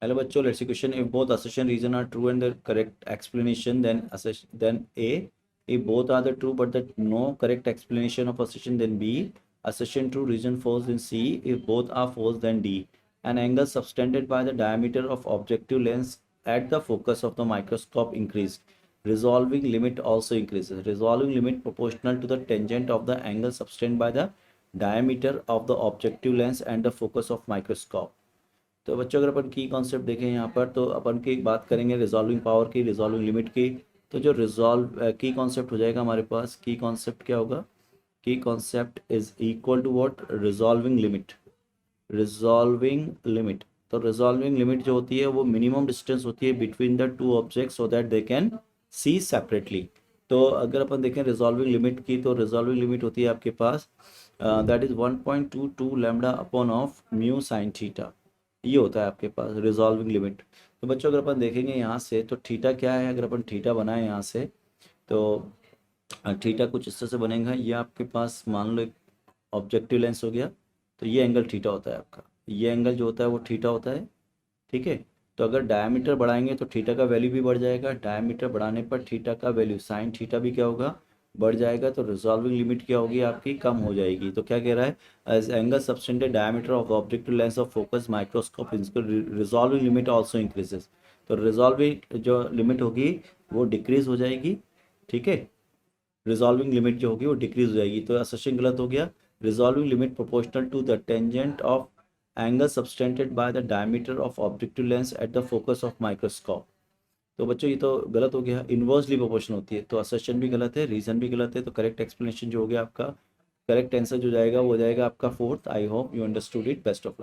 Hello बच्चों, let's see question. If both assertion reason are true and the correct explanation, then A. If both are the true but the no correct explanation of assertion, then B. Assertion true, reason false, then C. If both are false, then D. An angle subtended by the diameter of objective lens at the focus of the microscope increased. Resolving limit also increases. Resolving limit proportional to the tangent of the angle subtended by the diameter of the objective lens and the focus of microscope. तो बच्चों अगर अपन की concept देखें यहाँ पर, तो अपन की बात करेंगे रिजॉल्विंग पावर की, रिजॉल्विंग लिमिट की। तो जो रिजॉल्व की कॉन्सेप्ट हो जाएगा हमारे पास, की कॉन्सेप्ट क्या होगा, key concept is equal to what, resolving limit. Resolving limit, तो रिजॉल्विंग लिमिट जो होती है वो मिनिमम डिस्टेंस होती है between the two object so that they can see separately. तो अगर अपन देखें रिजॉल्विंग लिमिट की, तो रिजॉल्विंग लिमिट होती है आपके पास that is 1.22 lambda upon of mu sine theta. ये होता है आपके पास रिजॉल्विंग लिमिट। तो बच्चों अगर अपन देखेंगे यहाँ से, तो थीटा क्या है, अगर अपन थीटा बनाए यहाँ से, तो थीटा कुछ इस तरह से बनेगा। ये आपके पास मान लो एक ऑब्जेक्टिव लेंस हो गया, तो ये एंगल थीटा होता है आपका, ये एंगल जो होता है वो थीटा होता है, ठीक है। तो अगर डायमीटर बढ़ाएंगे तो थीटा का वैल्यू भी बढ़ जाएगा, डायमीटर बढ़ाने पर थीटा का वैल्यू साइन थीटा भी क्या होगा, बढ़ जाएगा। तो रिजॉल्विंग लिमिट क्या होगी आपकी, कम हो जाएगी। तो क्या कह रहा है, as angle subtended diameter of objective lens of focus microscope resolving limit also increases. तो रिजॉल्विंग जो लिमिट होगी वो डिक्रीज हो जाएगी, ठीक है। रिजॉल्विंग लिमिट जो होगी वो डिक्रीज हो जाएगी। तो असर्शन गलत हो गया। Resolving limit proportional to the tangent of angle subtended by the diameter of objective lens at the focus of microscope. तो बच्चों ये तो गलत हो गया, इन्वर्सली प्रोपोर्शन होती है। तो असर्शन भी गलत है, रीजन भी गलत है। तो करेक्ट एक्सप्लेनेशन जो हो गया आपका, करेक्ट आंसर जो जाएगा वो जाएगा आपका fourth. I hope you understood it. Best of luck.